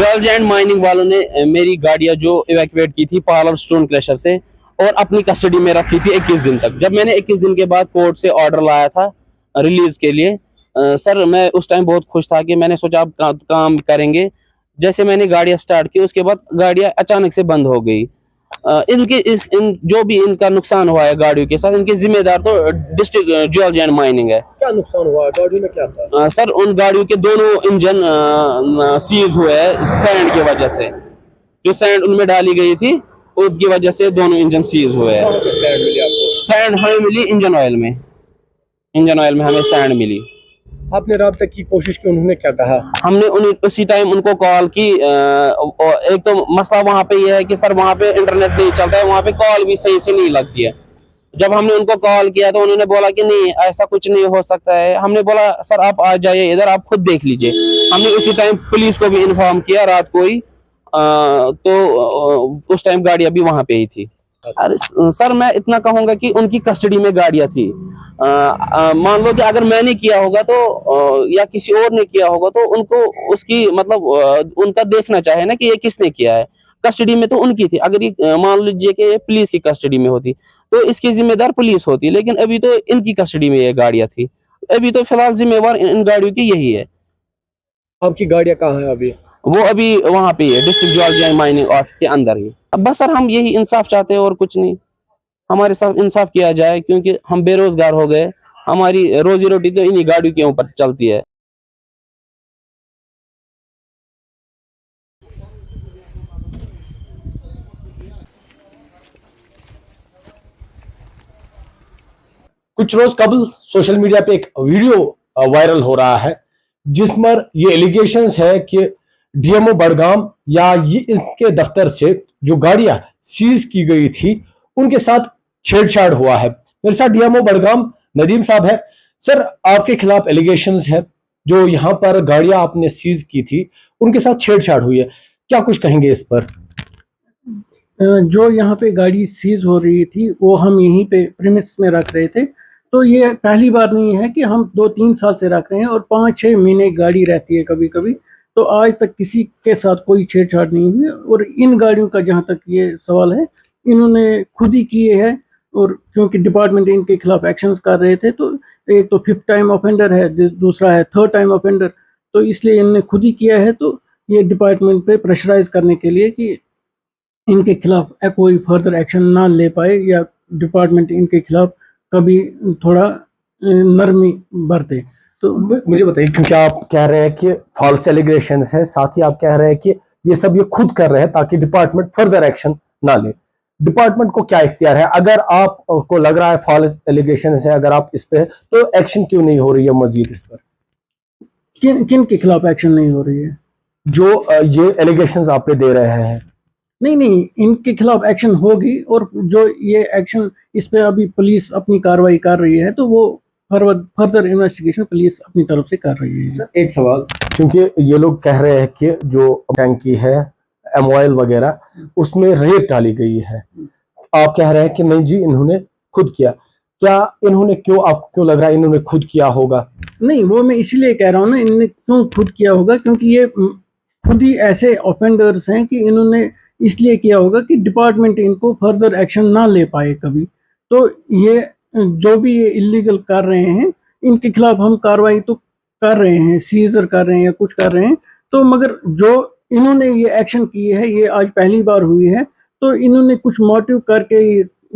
Jewellery and mining वालों ने मेरी गाड़ियां जो इवैक्यूएट की थी पार्लर स्टोन क्रशर से और अपनी कस्टडी में रखी थी 21 दिन तक। जब मैंने 21 दिन के बाद कोर्ट से ऑर्डर लाया था रिलीज के लिए, सर मैं उस टाइम बहुत खुश था कि मैंने सोचा अब काम करेंगे। जैसे मैंने गाड़ियां स्टार्ट की उसके बाद गाड़ियां अचानक से बंद हो गई। इन जो भी इनका नुकसान हुआ है गाड़ियों के साथ, इनके जिम्मेदार तो डिस्ट्रिक्ट ज्वेलरी एंड माइनिंग है। क्या नुकसान हुआ? गाड़ियों में क्या था? सर उन गाड़ियों के दोनों इंजन सीज हुए हैं सैंड की वजह से। जो सैंड उनमें डाली गई थी उसकी वजह से दोनों इंजन सीज हुए हैं। सैंड मिली आपको? सैंड हमें मिली इंजन ऑयल में। इंजन ऑयल में हमें सैंड मिली। आपने राब्ता की कोशिश की, उन्होंने क्या कहा? हमने उसी टाइम उनको कॉल की। एक तो मसला वहाँ पे ये है कि सर वहाँ पे इंटरनेट नहीं चलता है, वहाँ पे कॉल भी सही से नहीं लगती है। जब हमने उनको कॉल किया तो उन्होंने बोला कि नहीं ऐसा कुछ नहीं हो सकता है। हमने बोला सर आप आ जाइए इधर, आप खुद देख लीजिए। हमने उसी टाइम पुलिस को भी इन्फॉर्म किया रात को ही। तो उस टाइम गाड़ी अभी वहाँ पे ही थी। अरे सर मैं इतना कहूंगा कि उनकी कस्टडी में गाड़ियां थी। मान लो कि अगर मैंने किया होगा तो या किसी और ने किया होगा तो उनको उसकी मतलब उनका देखना चाहे ना कि ये किसने किया है। कस्टडी में तो उनकी थी। अगर ये मान लीजिए कि पुलिस की कस्टडी में होती तो इसकी जिम्मेदार पुलिस होती, लेकिन अभी तो इनकी कस्टडी में ये गाड़ियां थी। अभी तो फिलहाल जिम्मेवार इन गाड़ियों की यही है। आपकी गाड़ियां कहाँ है अभी? वो अभी वहां पे है district jewellery and mining office के अंदर ही। अब बस सर हम यही इंसाफ चाहते हैं और कुछ नहीं। हमारे साथ इंसाफ किया जाए क्योंकि हम बेरोजगार हो गए। हमारी रोजी रोटी तो इन्हीं गाड़ियों के ऊपर चलती है। कुछ रोज कबल सोशल मीडिया पे एक वीडियो वायरल हो रहा है जिसमें ये एलिगेशंस है कि डीएमओ बड़गाम या ये इनके दफ्तर से जो गाड़ियां सीज की गई थी उनके साथ छेड़छाड़ हुआ है। मेरे साथ डीएमओ बड़गाम नदीम साहब है। सर आपके खिलाफ एलिगेशंस है जो यहाँ पर गाड़ियां आपने सीज की थी उनके साथ छेड़छाड़ हुई है, क्या कुछ कहेंगे इस पर? जो यहाँ पे गाड़ी सीज हो रही थी वो हम यहीं पे प्रीमिस में रख रहे थे। तो ये पहली बार नहीं है कि हम 2-3 साल से रख रहे हैं और 5-6 महीने गाड़ी रहती है कभी कभी। तो आज तक किसी के साथ कोई छेड़छाड़ नहीं हुई। और इन गाड़ियों का जहाँ तक ये सवाल है इन्होंने खुद ही किए हैं। और क्योंकि डिपार्टमेंट इनके खिलाफ एक्शंस कर रहे थे तो एक तो 5th टाइम ऑफेंडर है, दूसरा है 3rd टाइम ऑफेंडर। तो इसलिए इन्होंने खुद ही किया है। तो ये डिपार्टमेंट पे प्रेशराइज करने के लिए कि इनके खिलाफ कोई फर्दर एक्शन ना ले पाए या डिपार्टमेंट इनके खिलाफ कभी थोड़ा नरमी बरते। तो मुझे बताइए, क्योंकि आप कह रहे हैं कि फॉल्स एलिगेशंस है, साथ ही आप कह रहे हैं कि ये सब ये खुद कर रहे हैं ताकि डिपार्टमेंट फर्दर एक्शन ना ले। डिपार्टमेंट को क्या इख्तियार है? अगर आपको लग रहा है फॉल्स एलिगेशंस है, अगर आप इस पे तो एक्शन क्यों नहीं हो रही है मजीद इस पर? किन के खिलाफ एक्शन नहीं हो रही है? जो ये एलिगेशंस आप पे दे रहे हैं। नहीं, इनके खिलाफ एक्शन होगी। और जो ये एक्शन इस पे अभी पुलिस अपनी कार्रवाई कर रही है तो वो फर्दर इन्वेस्टिगेशन पुलिस अपनी तरफ से कर रही है। सर एक सवाल, क्योंकि ये लोग कह रहे हैं कि जो टैंकी है एमओएल वगैरह उसमें रेत डाली गई है, आप कह रहे हैं कि नहीं जी इन्होंने खुद किया। क्या इन्होंने आपको क्यों लग रहा है इन्होंने खुद किया होगा? नहीं, वो मैं इसलिए कह रहा हूँ ना, इन्होंने क्यों खुद किया होगा क्योंकि ये खुद ही ऐसे ऑफेंडर्स हैं कि इन्होंने इसलिए किया होगा कि डिपार्टमेंट इनको फर्दर एक्शन ना ले पाए कभी। तो ये जो भी ये इलीगल कर रहे हैं इनके खिलाफ हम कार्रवाई तो कर रहे हैं, सीजर कर रहे हैं या कुछ कर रहे हैं। तो मगर जो इन्होंने ये एक्शन की है ये आज पहली बार हुई है। तो इन्होंने कुछ मोटिव करके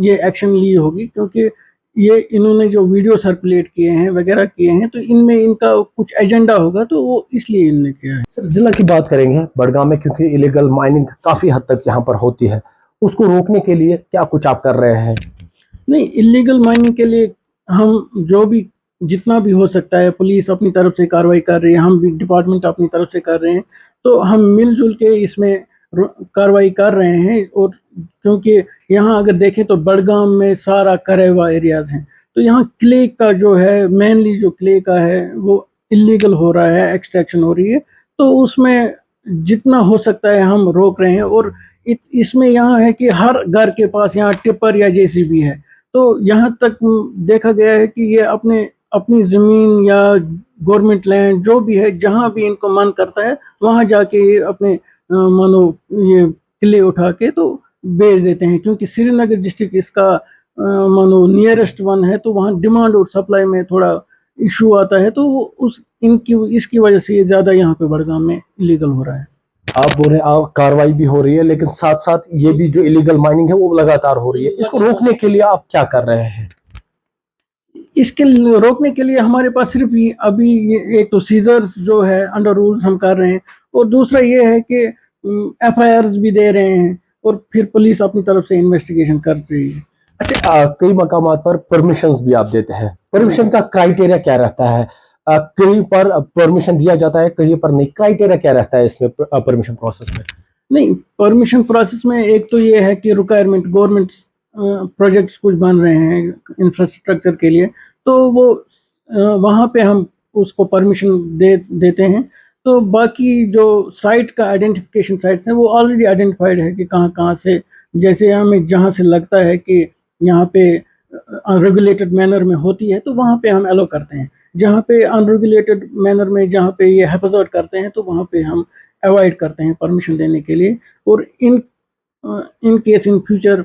ये एक्शन ली होगी क्योंकि ये इन्होंने जो वीडियो सर्कुलेट किए हैं वगैरह किए हैं तो इनमें इनका कुछ एजेंडा होगा तो वो इसलिए इन्होंने किया है। सर जिला की बात करेंगे बड़गाम में, क्योंकि इलीगल माइनिंग काफी हद तक यहाँ पर होती है, उसको रोकने के लिए क्या कुछ आप कर रहे हैं? नहीं, इलीगल माइनिंग के लिए हम जो भी जितना भी हो सकता है पुलिस अपनी तरफ से कार्रवाई कर रही है, हम भी डिपार्टमेंट अपनी तरफ से कर रहे हैं। तो हम मिलजुल के इसमें कार्रवाई कर रहे हैं। और क्योंकि यहाँ अगर देखें तो बड़गाम में सारा करेवा एरियाज हैं तो यहाँ क्ले का जो है मेनली जो क्ले का है वो इलीगल हो रहा है, एक्सट्रैक्शन हो रही है। तो उसमें जितना हो सकता है हम रोक रहे हैं। और इसमें यहाँ है कि हर घर के पास यहाँ टिप्पर या जेसीबी है। तो यहाँ तक देखा गया है कि ये अपनी ज़मीन या गवर्नमेंट लैंड जो भी है जहाँ भी इनको मन करता है वहाँ जाके अपने मानो ये किले उठा के तो बेच देते हैं, क्योंकि श्रीनगर डिस्ट्रिक्ट इसका मानो नियरेस्ट वन है, तो वहाँ डिमांड और सप्लाई में थोड़ा इशू आता है, तो उस इनकी इसकी वजह से ये ज़्यादा यहाँ पे बड़गाम में इलीगल हो रहा है। आप बोल रहे हैं कार्रवाई भी हो रही है, लेकिन साथ साथ ये भी जो इलीगल माइनिंग है वो लगातार हो रही है, इसको रोकने के लिए आप क्या कर रहे हैं? इसके रोकने के लिए हमारे पास सिर्फ अभी एक तो सीजर्स जो है अंडर रूल्स हम कर रहे हैं, और दूसरा ये है कि FIRs भी दे रहे हैं, और फिर पुलिस अपनी तरफ से इन्वेस्टिगेशन कर रही है। अच्छा, कई मकामात पर परमिशंस भी आप देते हैं, परमिशन का क्राइटेरिया क्या रहता है? कहीं पर परमिशन दिया जाता है, कहीं पर नहीं, क्राइटेरिया क्या रहता है इसमें परमिशन प्रोसेस में? नहीं, परमिशन प्रोसेस में एक तो ये है कि रिक्वायरमेंट गवर्नमेंट प्रोजेक्ट्स कुछ बन रहे हैं इंफ्रास्ट्रक्चर के लिए, तो वो वहाँ पे हम उसको परमिशन देते हैं। तो बाकी जो साइट का आइडेंटिफिकेशन साइट्स हैं वो ऑलरेडी आइडेंटिफाइड है कि कहाँ कहाँ से, जैसे हमें जहाँ से लगता है कि यहाँ पे अनरेगुलेटेड मैनर में होती है तो वहाँ पे हम अलो करते हैं। जहाँ पे अनरेगुलेटेड मैनर में जहाँ पे ये हैफाजत करते हैं तो वहाँ पे हम अवॉइड करते हैं परमिशन देने के लिए। और इन केस इन फ्यूचर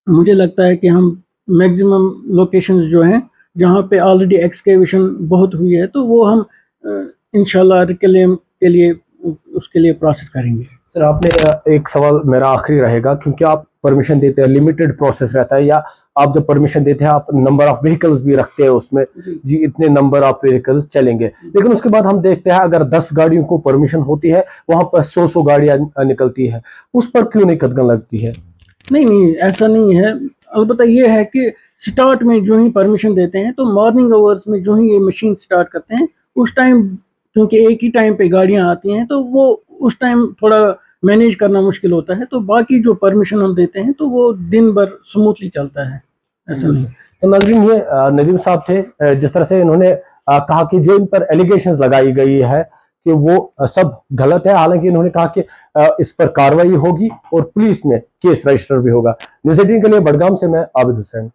मुझे लगता है कि हम मैक्सिमम लोकेशंस जो हैं जहाँ पे ऑलरेडी एक्सकेवेशन बहुत हुई है तो वो हम इंशाल्लाह रिक्लेम के लिए उसके लिए प्रोसेस करेंगे। सर, आपने एक सवाल मेरा आखिरी रहेगा, क्योंकि आप परमिशन देते हैं, लिमिटेड प्रोसेस रहता है, या आप जब परमिशन देते हैं आप नंबर ऑफ व्हीकल्स भी रखते हैं उसमें, जी इतने नंबर ऑफ व्हीकल्स चलेंगे, लेकिन उसके बाद हम देखते हैं अगर 10 गाड़ियों को परमिशन होती है वहां पर 100 गाड़ियां निकलती है, उस पर क्यों नहीं कदगन लगती है? नहीं, ऐसा नहीं है। अलबत्ता ये है कि स्टार्ट में जो ही परमिशन देते हैं तो मॉर्निंग आवर्स में जो ही ये मशीन स्टार्ट करते हैं उस टाइम, क्योंकि एक ही टाइम पे गाड़ियां आती हैं तो वो उस टाइम थोड़ा मैनेज करना मुश्किल होता है। तो बाकी जो परमिशन हम देते हैं तो वो दिन भर स्मूथली चलता है, ऐसा नहीं। तो नाज़रीन, ये नदीम साहब थे, जिस तरह से इन्होंने कहा कि जो इन पर एलिगेशंस लगाई गई है कि वो सब गलत है, हालांकि इन्होंने कहा कि इस पर कार्रवाई होगी और पुलिस में केस रजिस्टर भी होगा। न्यूज़ 18 के लिए बडगाम से मैं आबिद हुसैन।